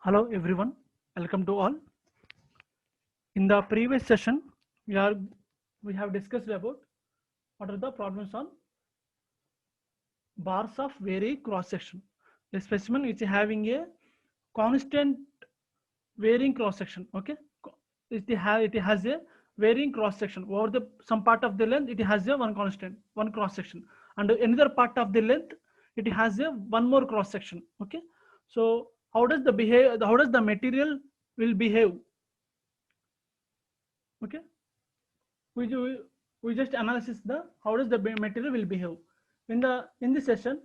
Hello everyone, welcome to all. In the previous session, we have discussed about what are the problems on bars of varying cross section. A specimen which is having a constant varying cross section. Okay, it has a varying cross section over the some part of the length. It has a one constant, one cross section, and another part of the length it has a one more cross section. Okay, so how does the behave? How does the material will behave? Okay, we we just analysis the how does the material will behave. In this session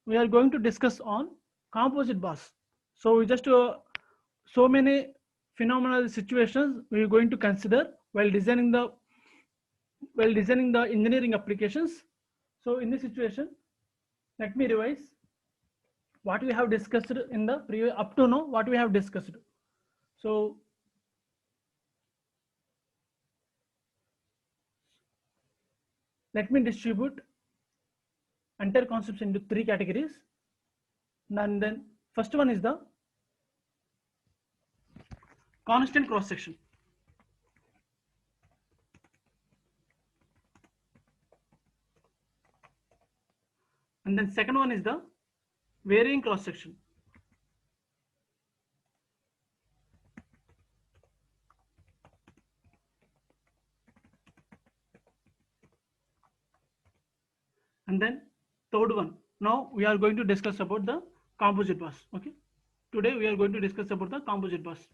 we are going to discuss on composite bars. So we just so many phenomenal situations we are going to consider while designing the engineering applications. So in this situation, let me revise what we have discussed in the previous up to now, what we have discussed. So let me distribute entire concepts into three categories. And then first one is the constant cross section. And then second one is the varying cross section. And then third one, now we are going to discuss about the composite bars. Okay, today we are going to discuss about the composite bars.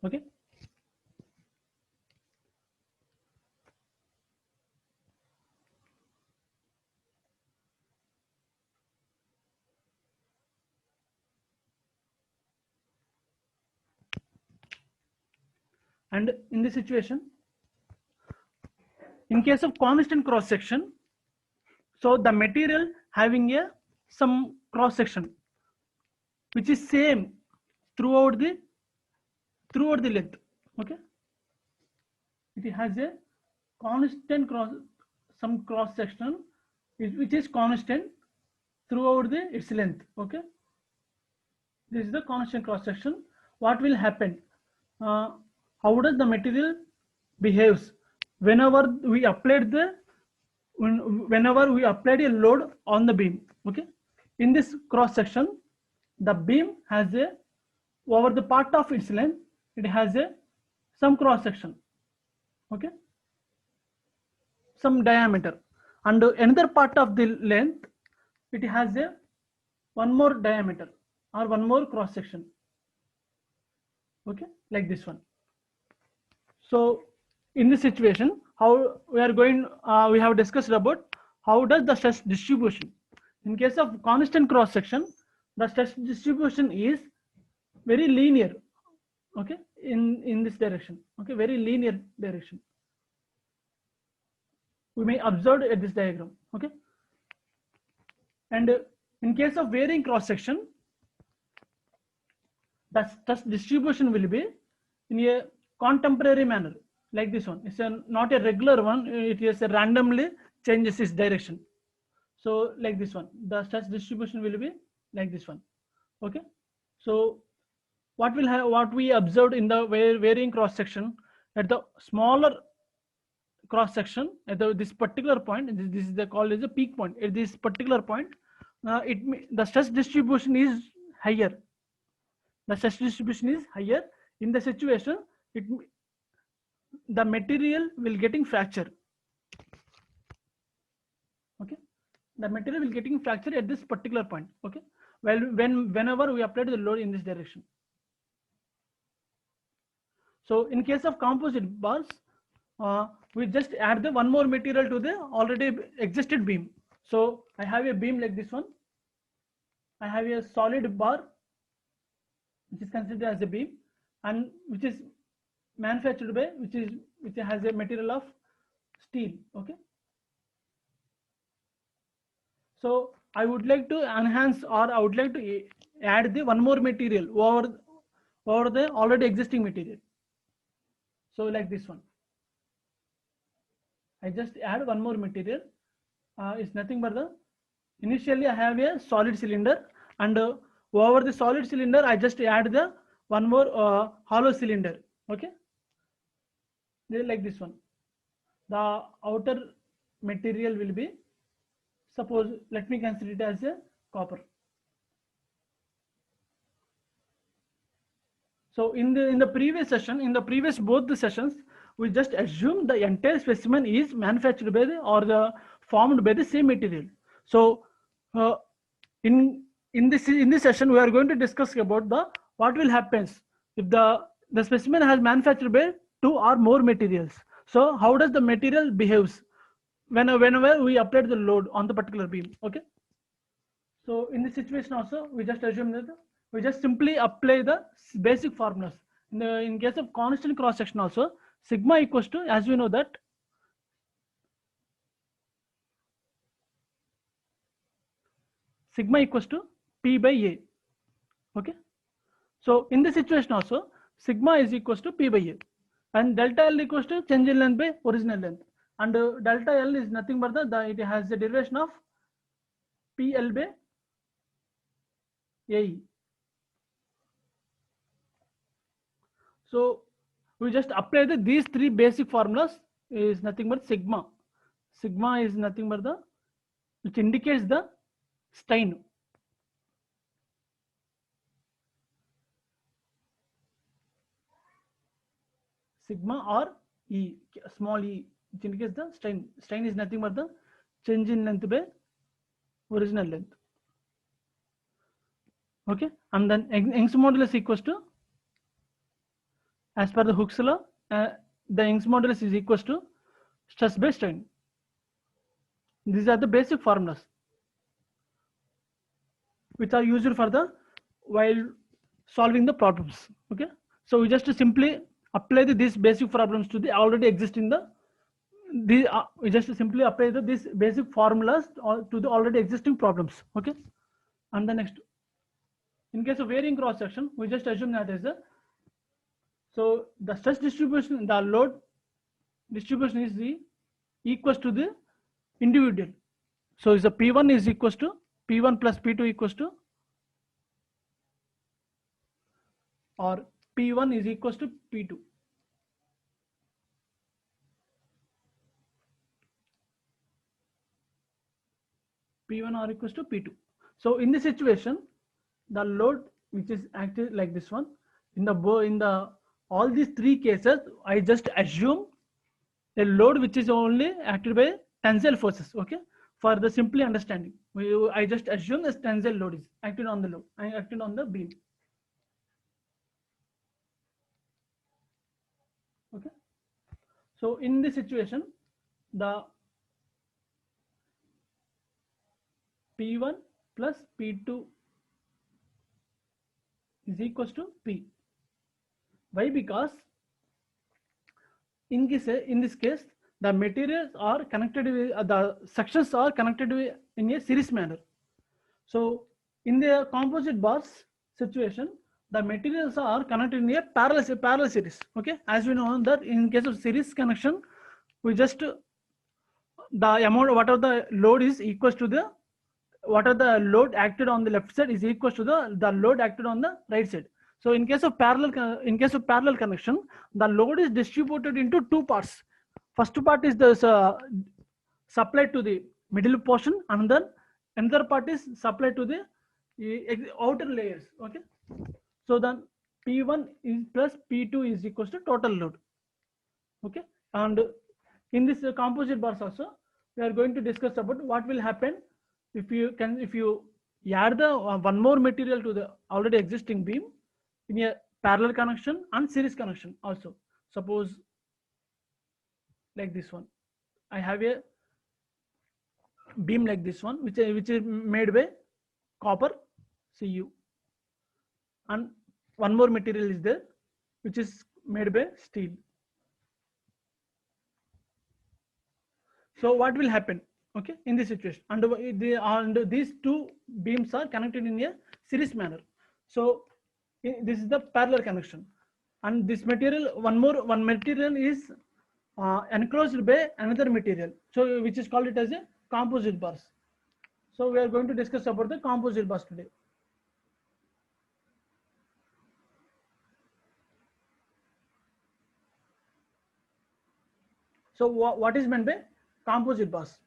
Okay, and in this situation, in case of constant cross section, so the material having a some cross section which is same throughout the length. Okay, it has a constant some cross section which is constant throughout its length. Okay, this is the constant cross section. What will happen? How does the material behaves whenever we applied whenever we applied a load on the beam? Okay, in this cross section, the beam has a over the part of its length, it has a some cross section. Okay, some diameter, and another part of the length it has a one more diameter or one more cross section. Okay, like this one. So in this situation, how we are going, we have discussed about how does the stress distribution. In case of constant cross section, the stress distribution is very linear. Okay, in this direction. Okay, very linear direction. We may observe at this diagram. Okay, and in case of varying cross section, the stress distribution will be in a contemporary manner, like this one. It's not a regular one, it is a randomly changes its direction. So like this one, the stress distribution will be like this one. Okay, so what we observed in the varying cross section, at the smaller cross section at this particular point, this is the called as a peak point. At this particular point, the stress distribution is higher. The stress distribution is higher. In the situation, the material will getting fracture. Okay, the material will getting fractured at this particular point. Okay, well, whenever we apply the load in this direction. So in case of composite bars, we just add the one more material to the already existed beam. So I have a beam like this one. I have a solid bar which is considered as a beam, and which is manufactured by which has a material of steel. Okay, so I would like to enhance, or I would like to add the one more material over the already existing material. So like this one, I just add one more material. It's nothing but the Initially I have a solid cylinder, and over the solid cylinder I just add the one more hollow cylinder. Okay, like this one. The outer material will be, suppose, let me consider it as a copper. So in the previous session, in the previous both the sessions, we just assume the entire specimen is manufactured by the, or the formed by the same material. So uh, in this session, we are going to discuss about the what will happens if the specimen has manufactured by two or more materials. So how does the material behaves whenever we apply the load on the particular beam? Okay. So in this situation also, we just assume that we just simply apply the basic formulas. In case of constant cross section also, sigma equals to, as we know that, sigma equals to P by A. Okay. So in this situation also, sigma is equals to P by A, and delta L equals to change in length by original length, and delta L is nothing but it has the derivation of PL by AE. So we just apply these three basic formulas is nothing but sigma. Sigma is nothing but which indicates the strain. Sigma or E, small e, which indicates the strain. Strain is nothing but the change in length by original length. Okay, and then Young's modulus equals to, as per the Hooke's law, the Young's modulus is equals to stress by strain. These are the basic formulas which are used for the while solving the problems. Okay, so we just simply apply these basic problems to the already existing we just simply apply these basic formulas to the already existing problems. Okay, and the next, in case of varying cross section, we just assume that is so the stress distribution, the load distribution is equals to the individual. So is the P1 is equals to P1 plus P2 equals to, or P1 is equals to P2. P1 are equals to P2. So in this situation, the load which is acted like this one, in the all these three cases, I just assume a load which is only acted by tensile forces. Okay, for the simply understanding, I just assume this tensile load is acted on the load, I acted on the beam. Okay, so in this situation, the P1 plus P2 is equals to P. Why? Because in this case, the materials are connected with the sections are connected with, in a series manner. So in the composite bars situation, the materials are connected in a parallel series. Okay, as we know that in case of series connection, we just the amount whatever the load is equals to the whatever the load acted on the left side is equals to the load acted on the right side. So in case of parallel connection, the load is distributed into two parts. First part is the supplied to the middle portion, and then another part is supplied to the outer layers. Okay, so then P1 is plus P2 is equals to total load. Okay, and in this composite bars also, we are going to discuss about what will happen if you add the one more material to the already existing beam in a parallel connection and series connection also. Suppose like this one, I have a beam like this one, which is made by copper Cu, and one more material is there which is made by steel. So what will happen? Okay, in this situation, and these two beams are connected in a series manner. So this is the parallel connection, and this material, one material is enclosed by another material, so which is called it as a composite bars. So we are going to discuss about the composite bus today. So what is meant by composite bus?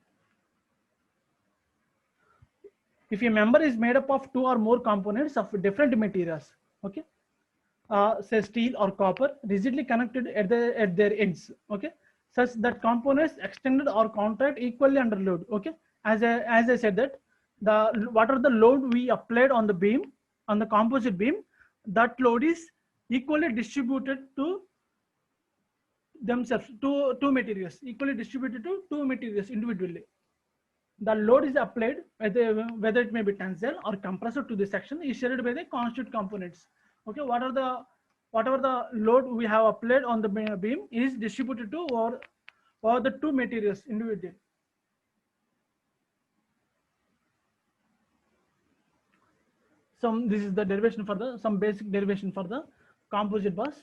If a member is made up of two or more components of different materials, okay, say steel or copper, rigidly connected at their ends, okay, such that components extended or contract equally under load, okay. As I said that what are the load we applied on the beam, on the composite beam, that load is equally distributed to themselves, two materials, equally distributed to two materials individually. The load is applied, whether it may be tensile or compressor to the section, is shared by the constituent components. Okay, whatever the load we have applied on the beam is distributed to or the two materials individually. This is the derivation for some basic derivation for the composite bus.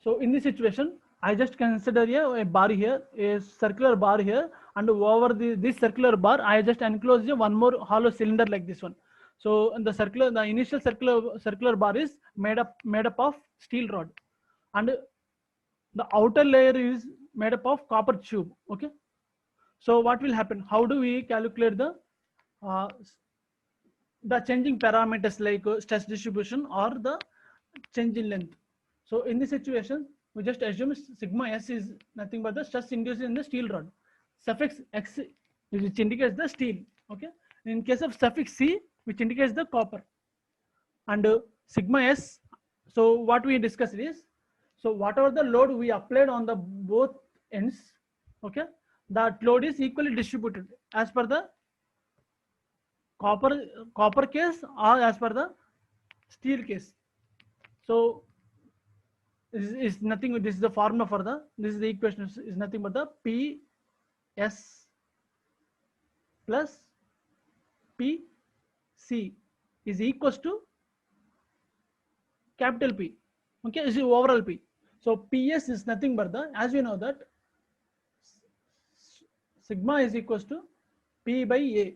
So in this situation, I just consider a bar here, a circular bar here, and over this circular bar, I just enclose one more hollow cylinder like this one. So the initial circular bar is made up of steel rod, and the outer layer is made up of copper tube. Okay. So what will happen? How do we calculate uh, the changing parameters like stress distribution or the change in length? So in this situation, we just assume sigma s is nothing but the stress induced in the steel rod. Suffix x, which indicates the steel. Okay. In case of suffix c, which indicates the copper. And sigma s. So what we discussed is, so whatever the load we applied on the both ends, okay, that load is equally distributed as per the copper case or as per the steel case. So is nothing. This is the formula for this is the equation is nothing but the P S plus P C is equals to capital P. Okay, is the overall P. So PS is nothing but as we know that sigma is equals to P by A.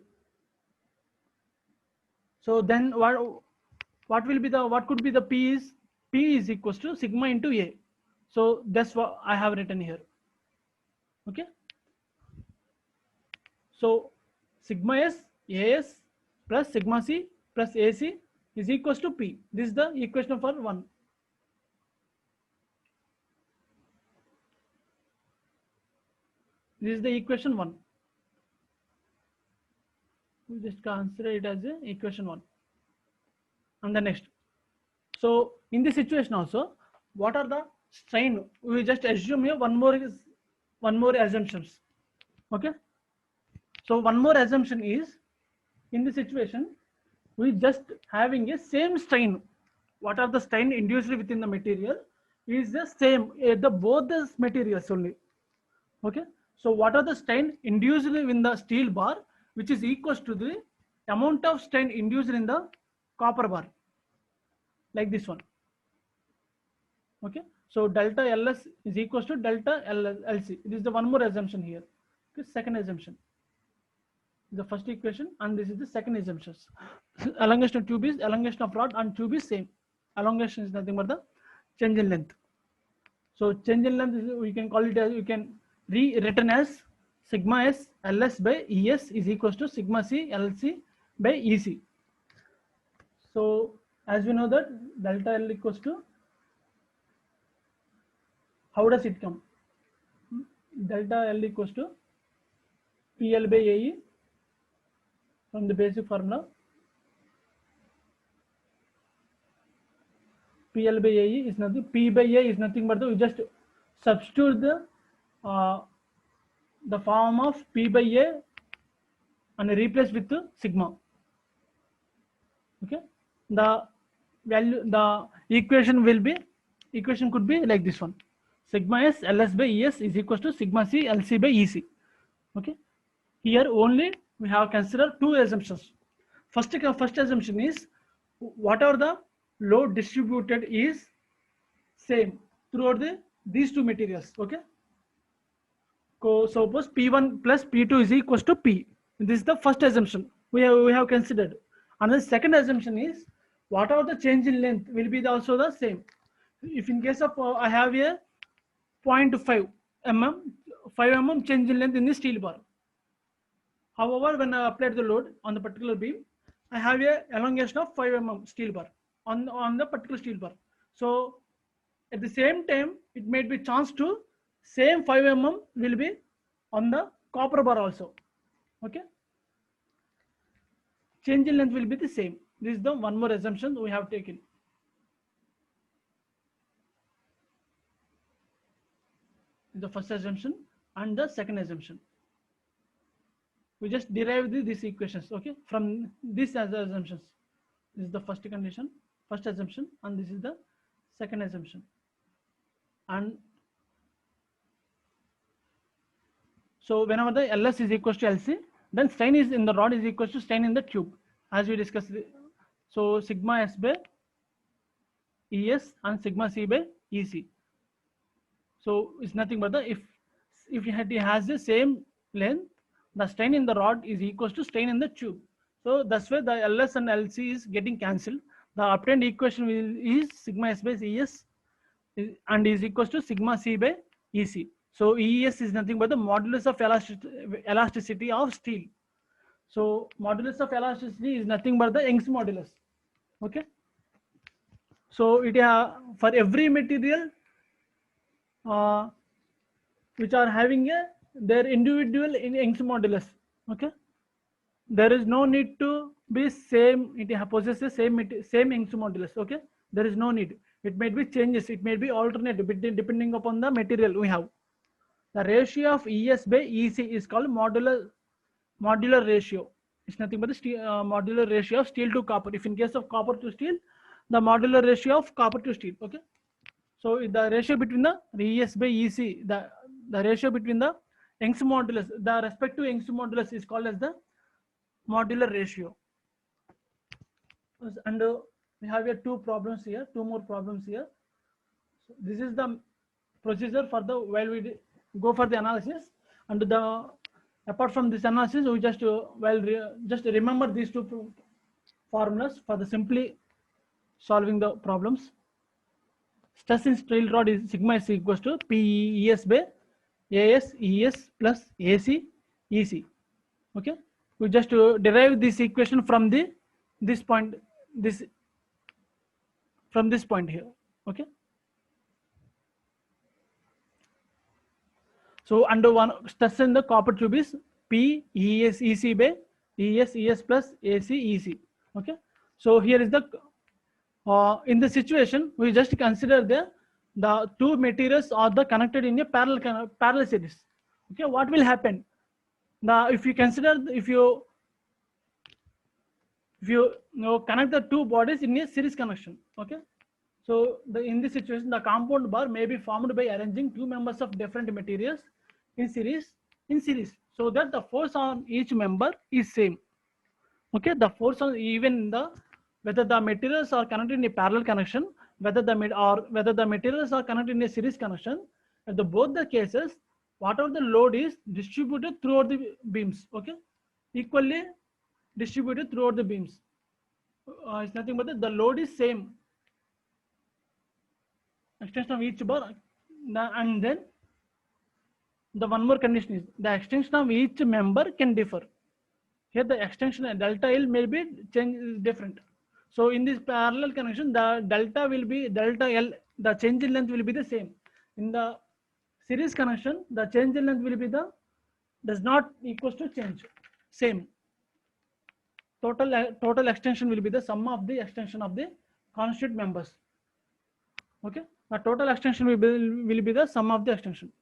So then what will be what could be the P is equals to sigma into A. So that's what I have written here. Okay. So sigma S AS plus sigma C plus AC is equals to P. This is the equation for 1. This is the equation 1. We just consider it as a equation 1. And the next. So in this situation also, what are the strain? We just assume here one more assumptions. Okay. So one more assumption is, in this situation, we just having a same strain. What are the strain induced within the material is the same at both the materials only. Okay. So what are the strain induced in the steel bar, which is equals to the amount of strain induced in the copper bar, like this one. Okay. So delta LS is equals to delta LC. This is the one more assumption here. Okay. Second assumption. The first equation, and this is the second assumption. Elongation of tube is elongation of rod, and tube is same. Elongation is nothing but the change in length. So change in length is, we can call it as, we can rewritten as sigma S LS by ES is equals to sigma C LC by EC. So as we know that delta L equals to, how does it come? Delta L equals to PL by AE from the basic formula. PL by AE is nothing. P by A is nothing but we just substitute the form of P by A and replace with sigma. Okay. The equation could be like this one. Sigma S LS by ES is equals to sigma C LC by EC. Okay. Here only we have considered two assumptions. First assumption is, whatever the load distributed is same throughout these two materials. Okay. suppose P1 plus P2 is equals to P. This is the first assumption we have considered. And the second assumption is whatever the change in length will be also the same. If in case of I have a 0.5 mm, 5 mm change in length in the steel bar. However, when I applied the load on the particular beam, I have a elongation of 5 mm steel bar on the particular steel bar. So at the same time, it may be chance to same 5 mm will be on the copper bar also. Okay. Change in length will be the same. This is the one more assumption we have taken. The first assumption and the second assumption. We just derived these equations, okay, from these as assumptions. This is the first condition, first assumption, and this is the second assumption. And so whenever the LS is equals to LC, then strain is in the rod is equals to strain in the tube, as we discussed. So sigma S by ES and sigma C by EC. So it's nothing but the if it has the same length, the strain in the rod is equals to strain in the tube. So that's why the LS and LC is getting cancelled. The obtained equation is sigma S by ES and is equals to sigma C by EC. So ES is nothing but the modulus of elasticity of steel. So modulus of elasticity is nothing but the Young's modulus. Okay. So it for every material which are having their individual in Young's modulus. Okay. There is no need to be same. It possesses same Young's modulus. Okay. There is no need. It may be changes. It may be alternate depending upon the material we have. The ratio of ES by EC is called modular ratio. It's nothing but the modular ratio of steel to copper. If in case of copper to steel, the modular ratio of copper to steel. Okay. So the ratio between the ES by EC, the ratio between the Young's modulus, the respective Young's modulus is called as the modular ratio. And we have here two more problems here. So this is the procedure for the while we go for the analysis, and apart from this analysis, we just just remember these two formulas for the simply solving the problems. Stress in steel rod is sigma is equals to PES by AS ES plus AC EC. Okay, we just derive this equation from this point here. Okay. So under one stress in the copper tube is P ES EC by ES plus AC EC. Okay. So here is the in the situation we just consider the two materials are connected in a parallel series. Okay. What will happen? Now if you consider if you connect the two bodies in a series connection. Okay. So in this situation, the compound bar may be formed by arranging two members of different materials in series, so that the force on each member is same. Okay, the force on even whether the materials are connected in a parallel connection, whether the materials are connected in a series connection, at both the cases, whatever the load is distributed throughout the beams. Okay, equally distributed throughout the beams. It's nothing but the load is same. Extension of each bar, and then the one more condition is the extension of each member can differ. Here the extension delta L may be different. So in this parallel connection, the delta will be delta L, the change in length will be the same. In the series connection, the change in length will be does not equals to change, same. Total extension will be the sum of the extension of the constituent members. Okay, the total extension will be the sum of the extension.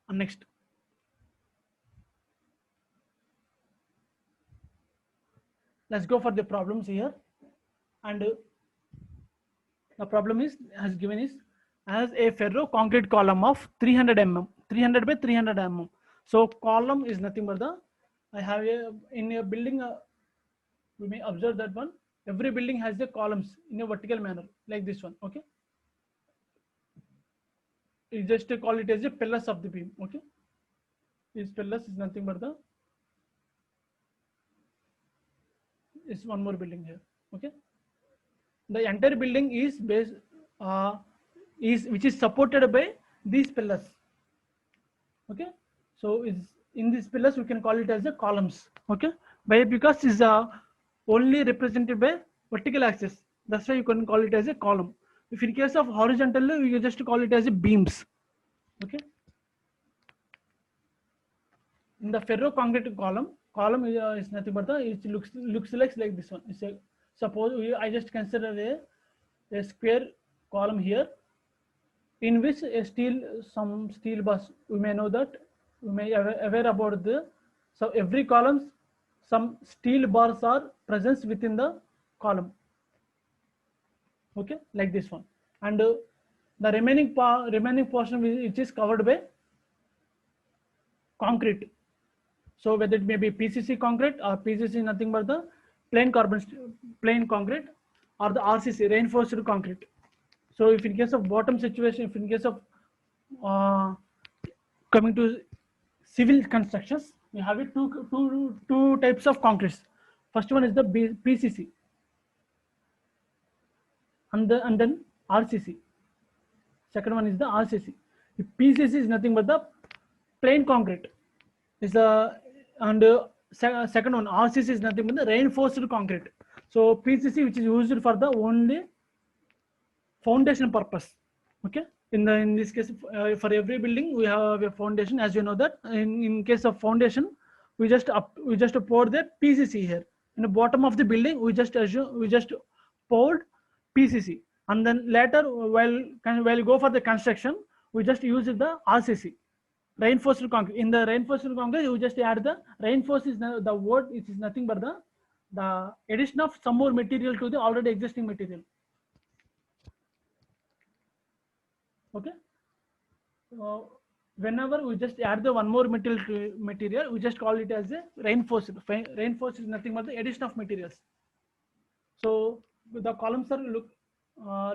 And next, let's go for the problems here. And the problem has given is as a ferro concrete column of 300 mm, 300 by 300 mm. So column is nothing but I have in a building. We may observe that one. Every building has the columns in a vertical manner like this one. Okay. you just call it as a pillars of the beam. Okay, these pillars is nothing but the is one more building here. Okay, the entire building is based is which is supported by these pillars. Okay, so is in these pillars we can call it as the columns. Okay, by because is only represented by vertical axis, that's why you can call it as a column. If in case of horizontal, you just call it as a beams. Okay, in the ferroconcrete column is nothing but the it looks like this one. It's a, suppose I just consider a square column here, in which a some steel bars, we may know that, we may aware about the, so every columns some steel bars are present within the column. Okay, like this one, and the remaining portion which is covered by concrete. So whether it may be PCC concrete or PCC nothing but the plain concrete, or the RCC reinforced concrete. So if in case of bottom situation, if in case of coming to civil constructions, we have it two types of concretes. First one is the PCC, and then RCC. Second one is the RCC. The PCC is nothing but the plain concrete. Is the and second one RCC is nothing but the reinforced concrete. So PCC, which is used for the only foundation purpose. Okay, in this case, for every building we have a foundation, as you know that. In case of foundation, we just pour the PCC here. In the bottom of the building, we just poured PCC, and then later while go for the construction, we just use the RCC, reinforced concrete. In the reinforced concrete, you just add the reinforced is the word, it is nothing but the addition of some more material to the already existing material. Okay, whenever we just add the one more material, we just call it as a reinforced. Reinforced is nothing but the addition of materials. So the columns are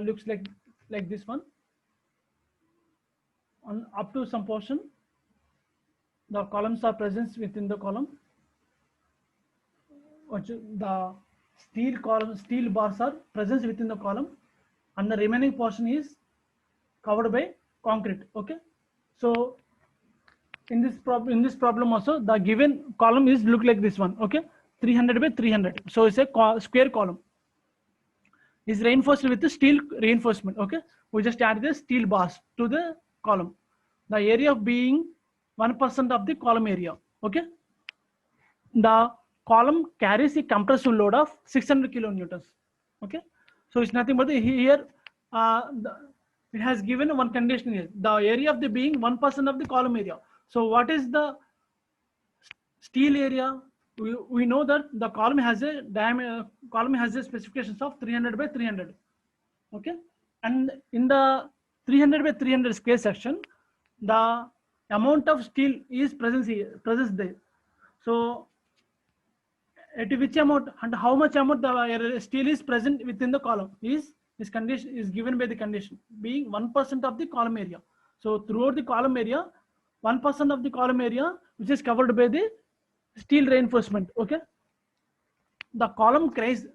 looks like this one, and up to some portion the columns are present within the column. The steel bars are present within the column, and the remaining portion is covered by concrete. Okay, so in this problem also, the given column is look like this one. Okay, 300 by 300. So it's a square column. Is reinforced with the steel reinforcement. Okay, we just add the steel bars to the column. The area being 1% of the column area. Okay, the column carries a compressive load of 600 kilonewtons. Okay, so it's nothing but here it has given one condition here. The area of the being 1% of the column area. So what is the steel area? We know that the column has a diameter. Column has a specifications of 300 by 300. Okay, and in the 300 by 300 square section, the amount of steel is present there. So at which amount and how much amount the steel is present within the column is this condition is given by the condition being 1% of the column area. So throughout the column area, 1% of the column area which is covered by the steel reinforcement. Okay, the column carries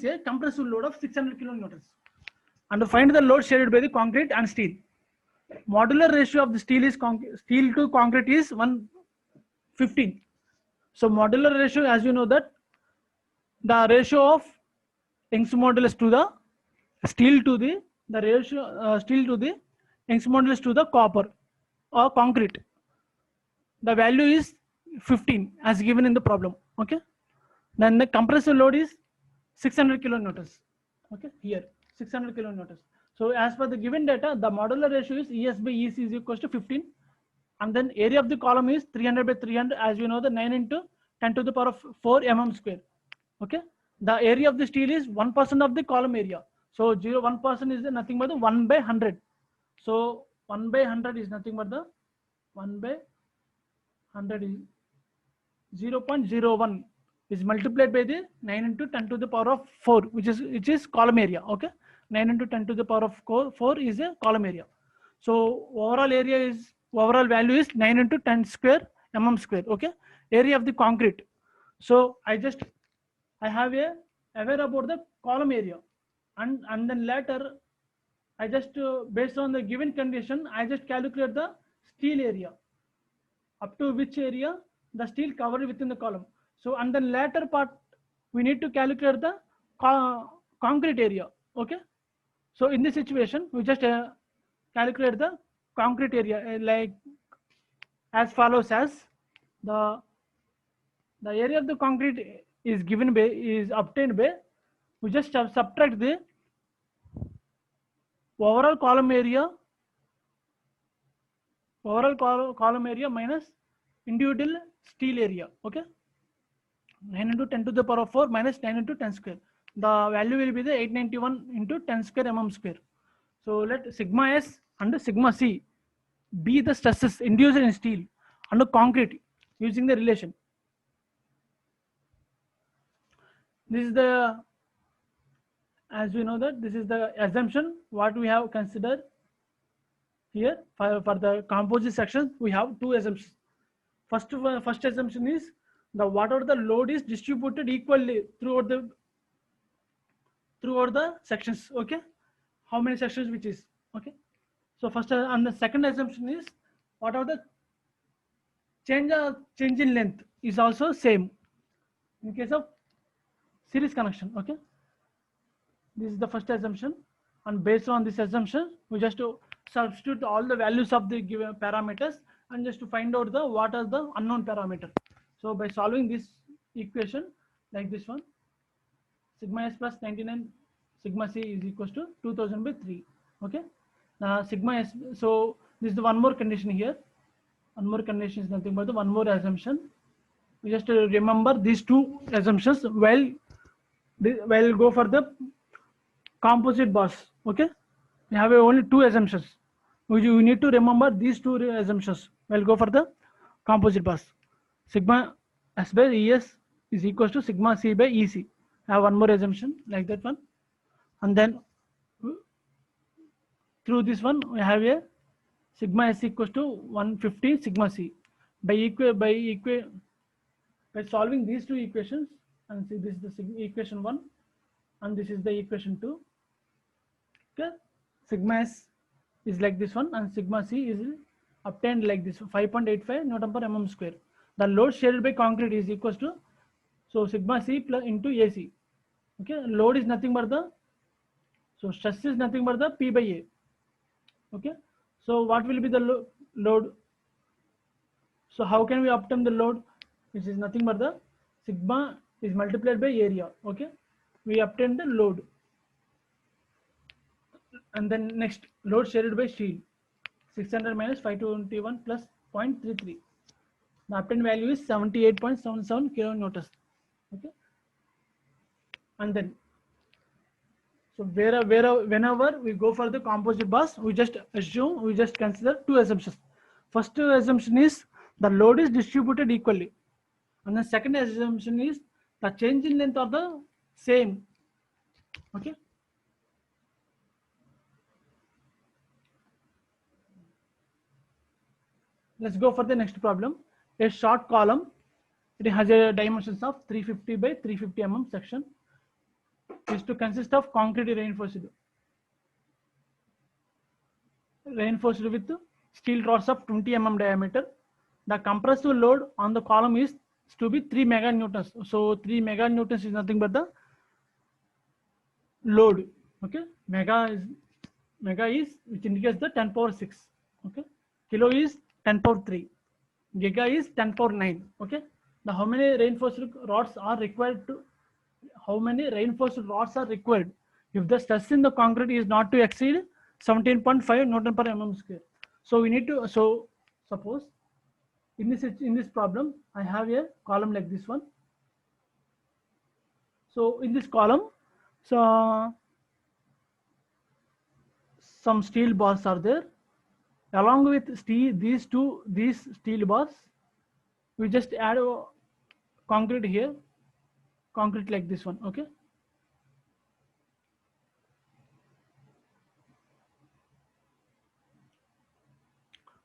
a compressive load of 600 kilonewtons, and to find the load shared by the concrete and steel, modular ratio of the steel to concrete is 1:15. So modular ratio, as you know that, the ratio of Young's modulus to the steel to the ratio steel to the Young's modulus to the copper or concrete, the value is 15 as given in the problem. Okay, then the compressive load is 600 kilonewtons. Okay, here 600 kilonewtons. So as per the given data, the modular ratio is ES by EC is equals to 15, and then area of the column is 300 by 300, as you know, the 9 into 10 to the power of 4 mm square. Okay, the area of the steel is 1% of the column area. So 1% is nothing but the 1 by 100. So 1 by 100 is nothing but the 1 by 100 is 0.01 is multiplied by the 9 into 10 to the power of 4, which is column area. Okay, 9 into 10 to the power of 4 is a column area. So overall value is 9 into 10 square mm square. Okay, area of the concrete. So I have a aware about the column area, and then later I just based on the given condition I just calculate the steel area, up to which area the steel covered within the column. So and then later part we need to calculate the concrete area. Okay, so in this situation we just calculate the concrete area like as follows: as the the area of the concrete is given by, is obtained by, we just subtract the overall column area, column area minus individual steel area. Okay, 9 into 10 to the power of 4 minus 9 into 10 square. The value will be the 891 into 10 square mm square. So let sigma s and sigma c be the stresses induced in steel and concrete using the relation. This is the, as we know that this is the assumption what we have considered here for the composite section. We have two assumptions. First assumption is the whatever the load is distributed equally throughout the sections. Okay, how many sections which is okay. So first and the second assumption is whatever the change in length is also same in case of series connection. Okay, this is the first assumption, and based on this assumption we just to substitute all the values of the given parameters and just to find out the what are the unknown parameter. So by solving this equation like this one, sigma s plus 99 sigma c is equals to 2000 by 3. Okay, sigma s. So this is the one more condition here. One more condition is nothing but the one more assumption. We just remember these two assumptions while go for the composite bars. Okay, we have only two assumptions. We need to remember these two assumptions. We'll go for the composite bars. Sigma s by es is equals to sigma c by ec. I have one more assumption like that one, and then through this one we have a sigma s equals to 150 sigma c by solving these two equations. And see, this is the equation 1 and this is the equation 2. Okay, sigma s is like this one and sigma c is obtained like this 5.85 Newton per mm square. The load shared by concrete is equals to, so sigma c plus into ac. Okay, load is nothing but the, so stress is nothing but the P by A. Okay, so what will be the load? So how can we obtain the load, which is nothing but the sigma is multiplied by area. Okay, we obtain the load, and then next load shared by steel 600 minus 521 plus 0.33. The obtained value is 78.77 kilonewtons. Okay, and then so whenever we go for the composite bus, we just consider two assumptions. First assumption is the load is distributed equally, and the second assumption is the change in length are the same. Okay, let's go for the next problem. A short column, it has a dimensions of 350 by 350 mm section, is to consist of concrete reinforced with steel rods of 20 mm diameter. The compressive load on the column is to be 3 meganewtons. So 3 meganewtons is nothing but the load. Okay, mega is which indicates the 10 power 6. Okay, kilo is 10 power 3, giga is 10 power 9. Okay, the how many reinforced rods are required if the stress in the concrete is not to exceed 17.5 Newton per mm square. So we need to, so suppose in this problem I have a column like this one. So in this column, so some steel bars are there. Along with these steel bars, we just add concrete here, concrete like this one. Okay,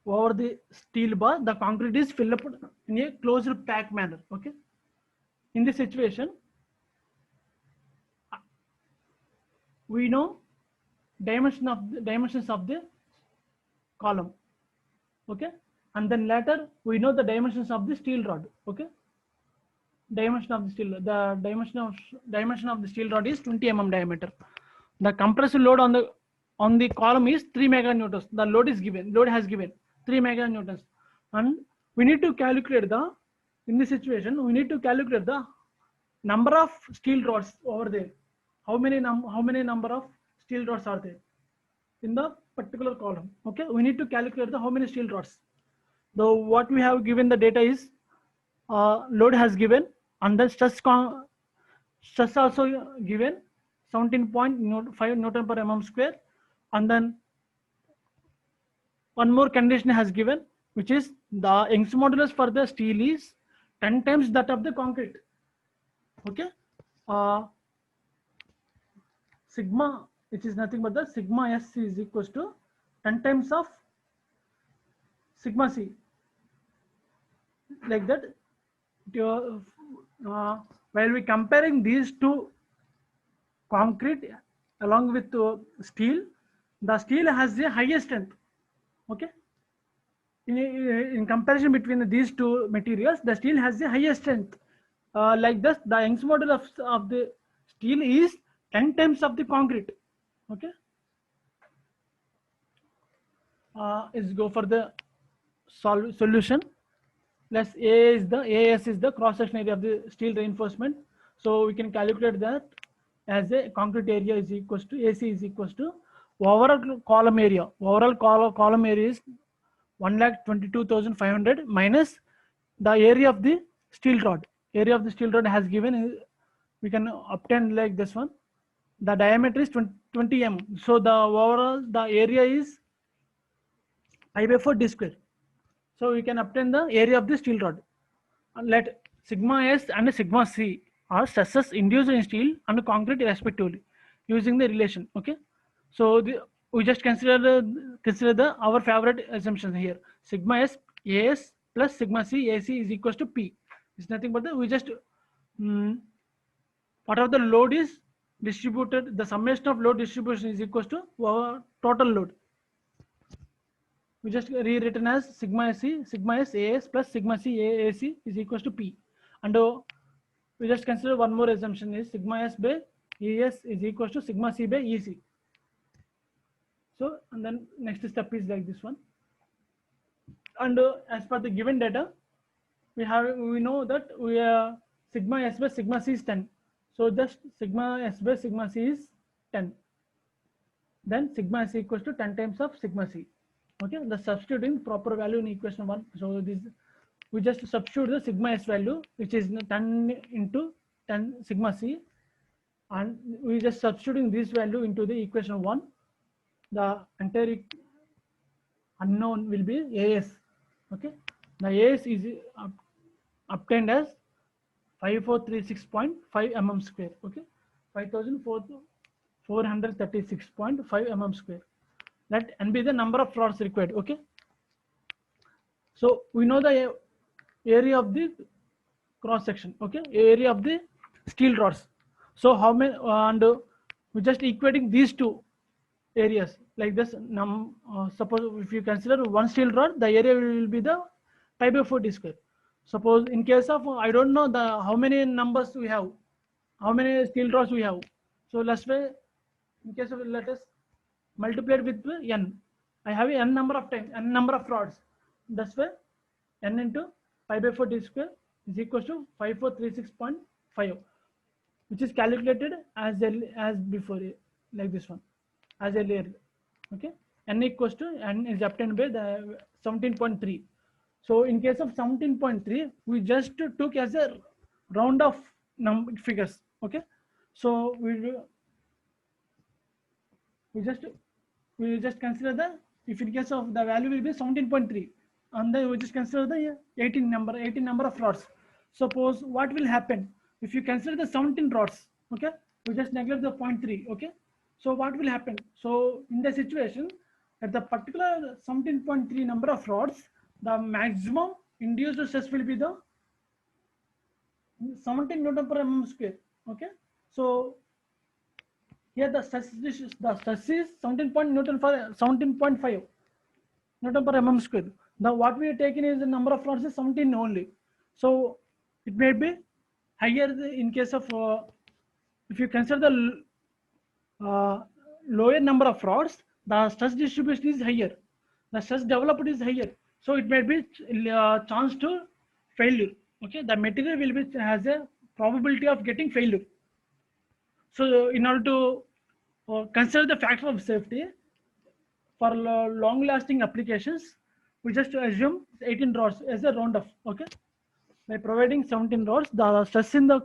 over the steel bar, the concrete is filled up in a closed pack manner. Okay. In this situation, we know dimensions of the column. Okay. And then later we know the dimensions of the steel rod. Okay. Dimension of the dimension of the steel rod is 20 mm diameter. The compressive load on the column is 3 meganewtons. The load has given 3 meganewtons, and we need to calculate in this situation we need to calculate the number of steel rods over there. How many number of steel rods are there in the particular column? Okay, we need to calculate how many steel rods. Though what we have given the data is load has given, and then stress also given 17.5 Newton per mm square, and then one more condition has given, which is the Young's modulus for the steel is 10 times that of the concrete. Okay, sigma, which is nothing but the sigma S is equals to 10 times of sigma C, like that. While we comparing these two, concrete along with steel, the steel has the highest strength. Okay, in comparison between these two materials, the steel has the highest strength. Like this, the Young's modulus of the steel is 10 times of the concrete. Okay, let's go for the solution. Plus AS is the cross section area of the steel reinforcement. So we can calculate that as a concrete area is equals to AC is equals to overall column area. Overall column area is 1,22,500 minus the area of the steel rod. Area of the steel rod has given, we can obtain like this one. The diameter is 20 mm. So the overall the area is pi by 4 d square. So we can obtain the area of the steel rod. And let sigma S and sigma C are stresses induced in steel and concrete respectively, using the relation. Okay, so we just consider our favorite assumption here. Sigma S AS plus sigma C AC is equals to P. It's nothing but we just whatever the load is distributed, the summation of load distribution is equals to our total load. We just rewritten as sigma S AS plus sigma C AAC is equals to P. And we just consider one more assumption is sigma S by ES is equals to sigma C by EC. So, and then next step is like this one. And as per the given data, we know that sigma S by sigma C is 10. So just sigma S by sigma C is 10. Then sigma S equals to 10 times of sigma C. Okay, the substituting proper value in equation 1. So this we just substitute the sigma S value, which is 10 into 10 sigma C, and we just substituting this value into the equation 1. The entire unknown will be AS. Okay, the AS is obtained as 5436.5 mm square. Okay, 5436.5 mm square. Let n be the number of rods required. Okay, so we know the area of the cross section. Okay, area of the steel rods. So how many and we just equating these two areas like this. Suppose if you consider one steel rod, the area will be the pi by 4 d square. Suppose in case of I don't know how many numbers we have, how many steel rods we have. So let's say in case of let us multiplied with n. I have n number of rods. That's why n into pi by 4 d square is equals to 5436.5, which is calculated as before, like this one, as earlier. Okay, n equals to n is obtained by the 17.3. So in case of 17.3, we just took as a round of figures. Okay, so we just consider if in case of the value will be 17.3, and then we just consider the 18 number of rods. Suppose what will happen if you consider the 17 rods. Okay, we just neglect the 0.3. Okay, so what will happen? So in the situation, at the particular 17.3 number of rods, the maximum induced stress will be the 17 Newton per mm square. Okay, so here the stress is 17 point Newton for 17.5 Newton per mm square. Now what we are taking is the number of rods is 17 only. So it may be higher in case of if you consider the lower number of rods, the stress distribution is higher. The stress developed is higher. So it may be chance to failure. Okay, the material will be has a probability of getting failure. So in order to consider the factor of safety for long lasting applications, we just assume 18 rods as a round-off. Okay, by providing 17 rods, the stress in the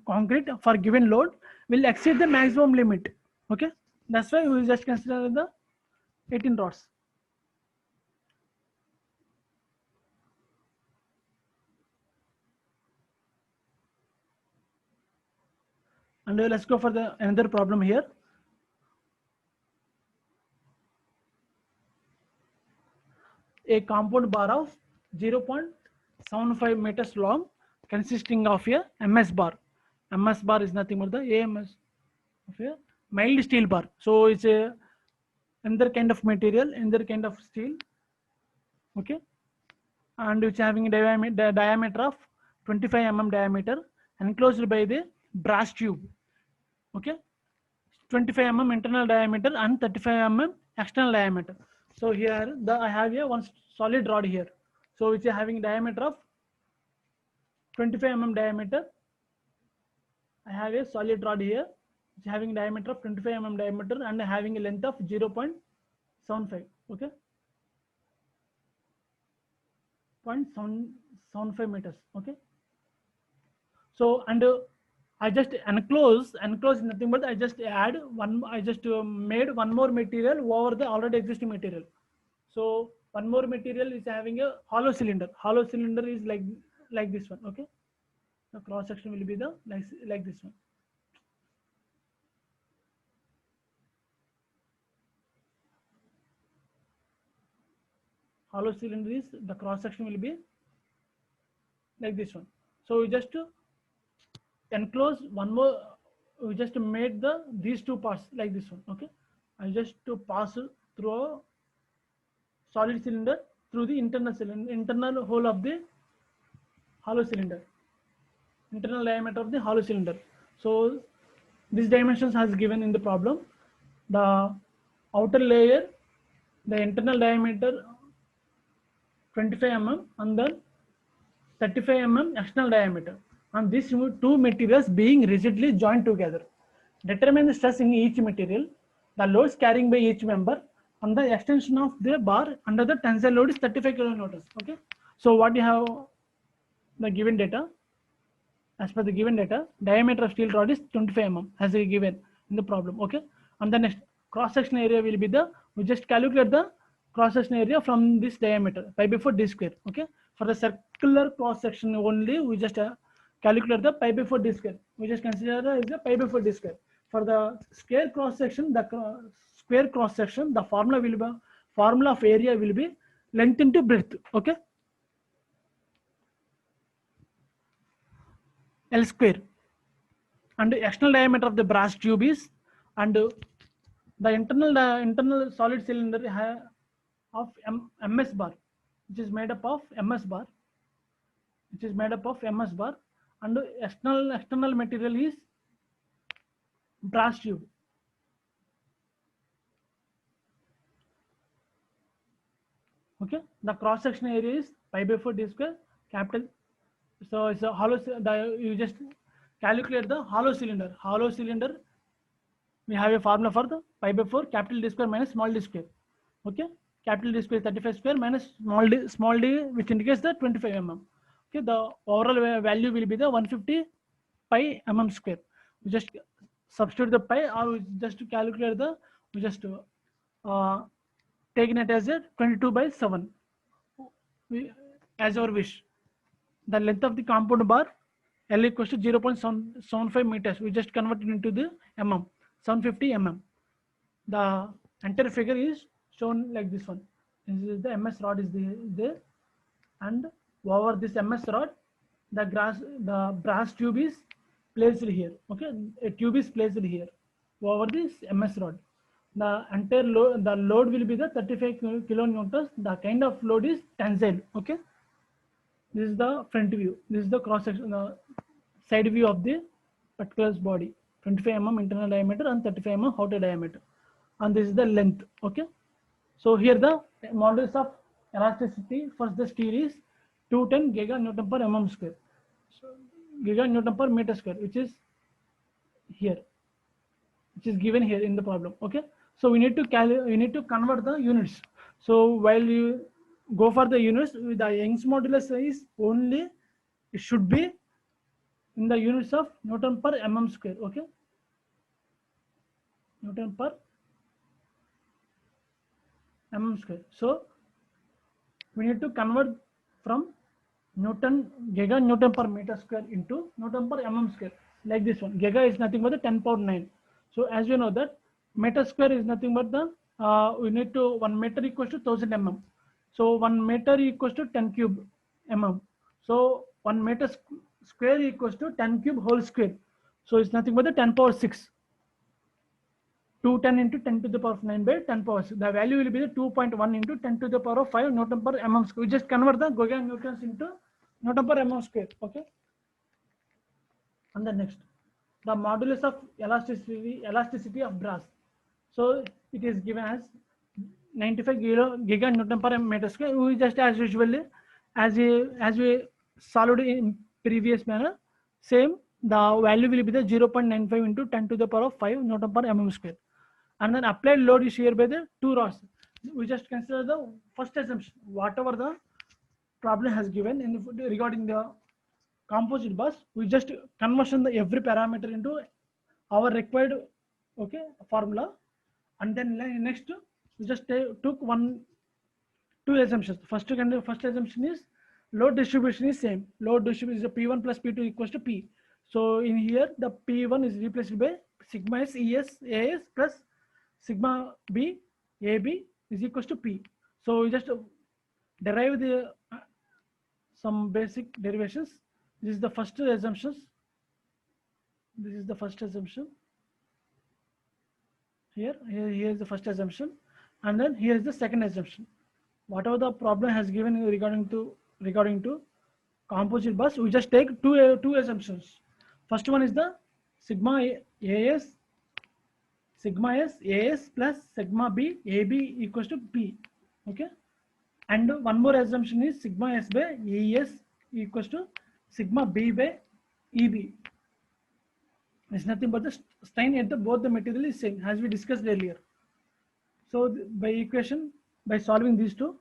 concrete for given load will exceed the maximum limit. Okay, that's why we just consider the 18 rods. And let's go for the another problem here. A compound bar of 0.75 meters long consisting of a MS bar. MS bar is nothing but the AMS of a mild steel bar. So it's a another kind of material, another kind of steel. Okay, and which having a diameter of 25 mm diameter enclosed by the brass tube. Okay, 25 mm internal diameter and 35 mm external diameter. So here I have a one solid rod here. So which is having diameter of 25 mm diameter. I have a solid rod here which is having diameter of 25 mm diameter and having a length of 0.75. Okay, 0.75 meters. Okay, so and I just enclose nothing but I just add one. I just made one more material over the already existing material. So one more material is having a hollow cylinder. Hollow cylinder is like this one. Okay, the cross section will be the like this one. Hollow cylinder is the cross section will be like this one. So we just enclose one more. We just made these two parts like this one. Okay, I just to pass through a solid cylinder through the internal hole of the hollow cylinder, internal diameter of the hollow cylinder. So these dimensions has given in the problem. The outer layer, the internal diameter 25 mm and then 35 mm external diameter, and these two materials being rigidly joined together. Determine the stress in each material, the loads carrying by each member, and the extension of the bar under the tensile load is 35 kilonewtons. Okay, so what you have the given data. As per the given data, diameter of steel rod is 25 mm as given in the problem. Okay, and the next cross section area will be we just calculate the cross section area from this diameter pi by 4 d square. Okay, for the circular cross section only we just calculate the pi by 4 d square. We just consider as a pi by 4 d square. For the square cross section, square cross section, the formula of area will be length into breadth. Okay, L square, and the external diameter of the brass tube is, and the internal solid cylinder of MS bar, which is made up of MS bar, and the external material is brass tube. Okay, the cross section area is pi by 4 d square capital. So it's a hollow. You just calculate the hollow cylinder. Hollow cylinder, we have a formula for the pi by 4 capital D square minus small d square. Okay, capital D square 35 square minus small d, which indicates the 25 mm. Okay, the overall value will be the 150 pi mm square. We just substitute the pi, or we just to calculate we just taking it as a 22 by 7. As our wish. The length of the compound bar L equals to 0.75 meters. We just convert it into the mm, 750 mm. The entire figure is shown like this one. This is the MS rod is there, and over this MS rod, the brass tube is placed here. Okay, a tube is placed here over this MS rod. The entire load, the load will be the 35 kilonewtons. The kind of load is tensile. Okay, this is the front view. This is the cross section, side view of the particular body. 25 mm internal diameter and 35 mm outer diameter, and this is the length. Okay, so here the modulus of elasticity for the steel is 210 giganewton per mm square. So giganewton per meter square, which is here, which is given here in the problem. Okay, so we need to convert the units. So while you go for the units, the Young's modulus is only, it should be in the units of Newton per mm square. Okay, Newton per mm square. So we need to convert from giganewton per meter square into Newton per mm square, like this one. Giga is nothing but the 10 power 9. So as you know that meter square is nothing but the we need to 1 meter equals to 1000 mm. So 1 meter equals to 10 cube mm. So 1 meter square equals to 10 cube whole square. So it's nothing but the 10 power 6. 210 into 10 to the power of 9 by 10 power 6. The value will be the 2.1 into 10 to the power of 5 Newton per mm square. We just convert the giganewtons into Newton per mm square. Okay. And the next, the modulus of elasticity of brass. So it is given as 95 giganewton per meter square. We just as usually, as we solved in previous manner, same, the value will be the 0.95 into 10 to the power of 5 Newton per mm square. And then applied load is here by the two rods. We just consider the first assumption, whatever the problem has given in regarding the composite bus, we just conversion the every parameter into our required, okay, formula. And then next we just took two assumptions. First assumption is load distribution is same. Load distribution is a P1 plus P2 equals to P. So in here the P1 is replaced by sigma S ES AS plus sigma B AB is equals to P. So we just derive the some basic derivations. This is the first assumptions. This is the first assumption. Here is the first assumption, and then here is the second assumption. Whatever the problem has given regarding to composite bus, we just take two assumptions. First one is the sigma AS plus sigma B AB equals to P. Okay, and one more assumption is sigma S by ES equals to sigma B by EB. It's nothing but the strain at both the material is same, as we discussed earlier. So by solving these two,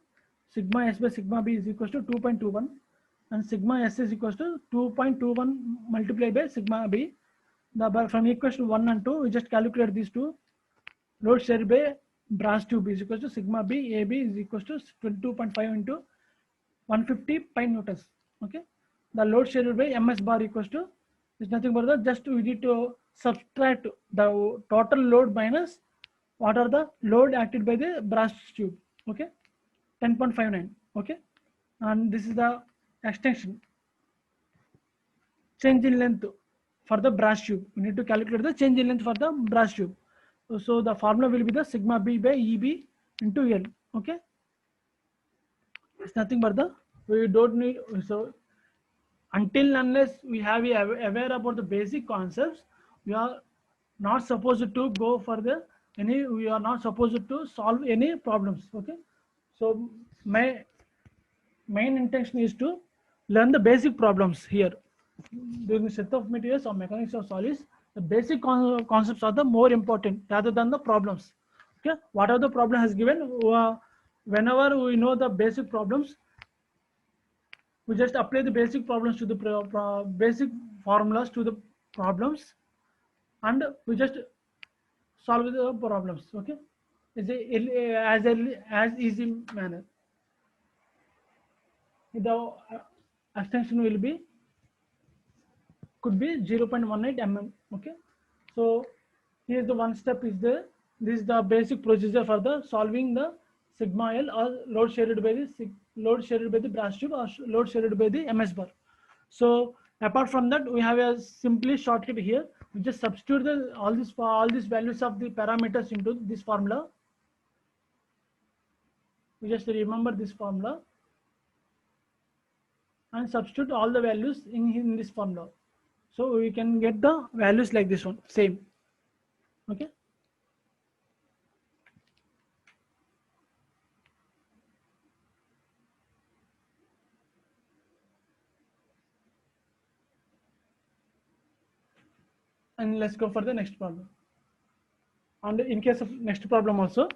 sigma S by sigma B is equals to 2.21 and sigma S is equals to 2.21 multiplied by sigma B. From equation 1 and 2, we just calculate these two. Load shared by brass tube is equals to sigma B AB is equals to 22.5 into 150 pi newtons. Okay, the load shared by MS bar equals to is nothing but the just we need to subtract the total load minus what are the load acted by the brass tube. Okay, 10.59. Okay, and this is the extension change in length for the brass tube. We need to calculate the change in length for the brass tube. So the formula will be the sigma B by EB into L. Okay, it's nothing but the, we don't need, so until unless we have aware about the basic concepts, we are not supposed to go for the we are not supposed to solve any problems. Okay, so my main intention is to learn the basic problems here during the set of materials or mechanics of solids. The basic concepts are the more important rather than the problems. Okay, whatever the problem has given, whenever we know the basic problems, we just apply the basic problems to the basic formulas to the problems, and we just solve the problems. Okay, as easy manner. The extension will be could be 0.18 mm. Okay, so here's the one step is there. This is the basic procedure for the solving the sigma L, or load shared by the brass tube, or load shared by the MS bar. So apart from that, we have a simply shortcut here. We just substitute all these values of the parameters into this formula. We just remember this formula and substitute all the values in this formula. So we can get the values like this one, same. Okay. And let's go for the next problem. And in case of next problem also,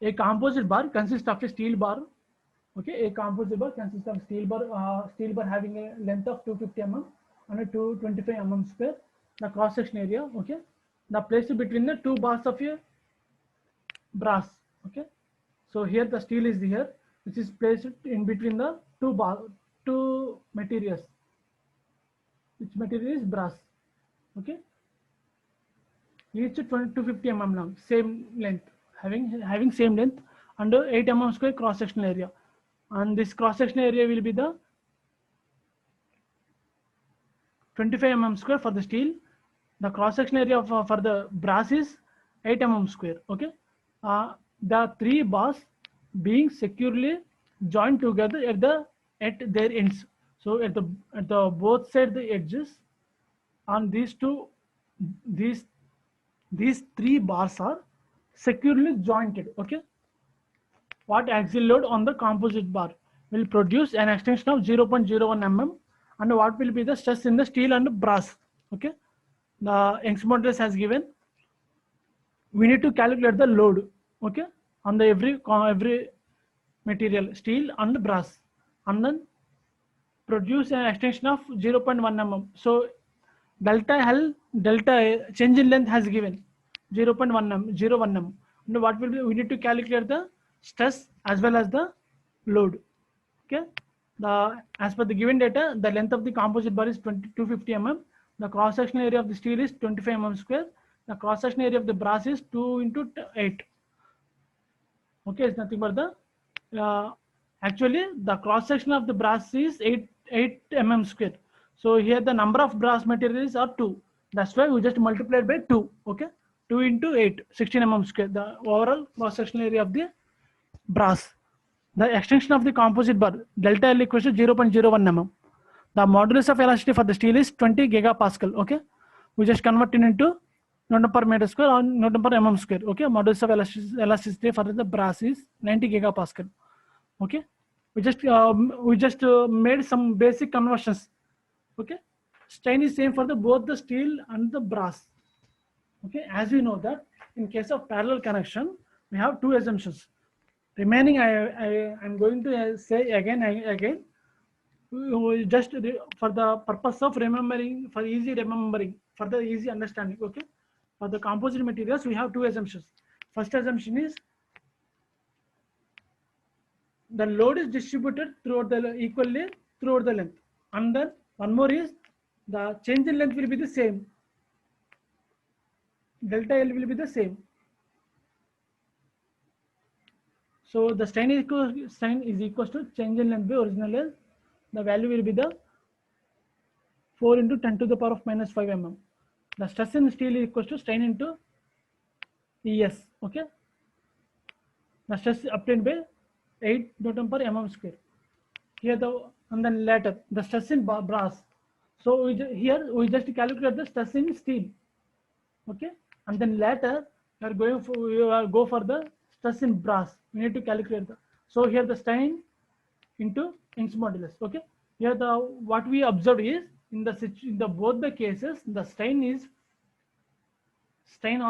a composite bar consists of a steel bar. Okay, a composite bar consists of steel bar having a length of 250 mm and a 225 mm square. The cross section area, okay, the place between the two bars of a brass. Okay, so here the steel is here, which is placed in between the two materials. Which material is brass? Okay, each 250 mm long, same length, having same length, under 8 mm square cross sectional area, and this cross sectional area will be the 25 mm square for the steel. The cross sectional area for the brass is 8 mm square. Okay, the three bars being securely joined together at their ends. So at the both side the edges on these three bars are securely jointed. Okay, what axial load on the composite bar will produce an extension of 0.01 mm, and what will be the stress in the steel and brass. Okay, the Young's modulus has given. We need to calculate the load, okay, on the every material, steel and brass, and then produce an extension of 0.1 mm. So delta change in length has given 0.1 mm. And what will be, we need to calculate the stress as well as the load. Okay, as per the given data, the length of the composite bar is 250 mm. The cross sectional area of the steel is 25 mm square. The cross sectional area of the brass is 2 into 8. Okay, it's nothing but the actually the cross section of the brass is 8 mm square. So here the number of brass materials are 2. That's why we just multiplied by 2. Okay, 2 into 8, 16 mm square. The overall cross sectional area of the brass. The extension of the composite bar delta L equals to 0.01 mm. The modulus of elasticity for the steel is 20 gigapascal. Okay, we just convert it into Newton per meter square or Newton per mm square. Okay, modulus of elasticity for the brass is 90 gigapascal. Okay, we just made some basic conversions. Okay, strain is same for the both the steel and the brass. Okay, as we know that in case of parallel connection, we have two assumptions. Remaining, I'm going to say again. Just for the purpose of remembering, for easy remembering, for the easy understanding. Okay, for the composite materials, we have two assumptions. First assumption is the load is distributed equally throughout the length, and then one more is the change in length will be the same. Delta L will be the same. So the strain is equal to change in length by original length. The value will be the 4 into 10 to the power of minus 5 mm. The stress in steel is equal to strain into ES. Okay, the stress obtained by 8 Newton per mm square. Here and then later the stress in brass. So here we just calculate the stress in steel. Okay, and then later we are go for the stress in brass. We need to calculate the. So here the strain into Young's modulus. Okay, here what we observed is in the both the cases the strain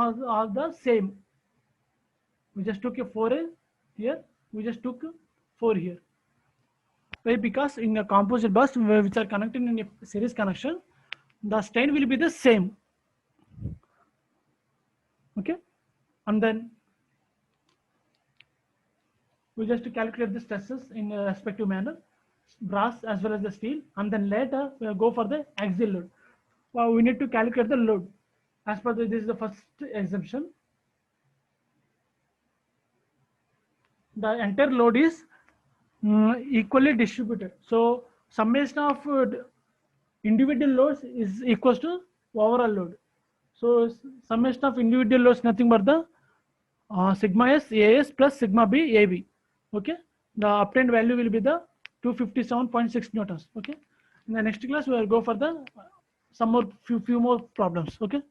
are the same. We just took a 4 here. We just took 4 here. Why? Because in a composite bus which are connected in a series connection, the strain will be the same. Okay, and then we just calculate the stresses in a respective manner, brass as well as the steel, and then later we will go for the axial load. We need to calculate the load. as per this is the first exemption. The entire load is equally distributed. So summation of individual loads is equals to overall load. So summation of individual loads nothing but the sigma s as plus sigma b ab. Okay, the obtained value will be the 257.6 newtons. Okay, in the next class we will go for the some more few more problems. Okay.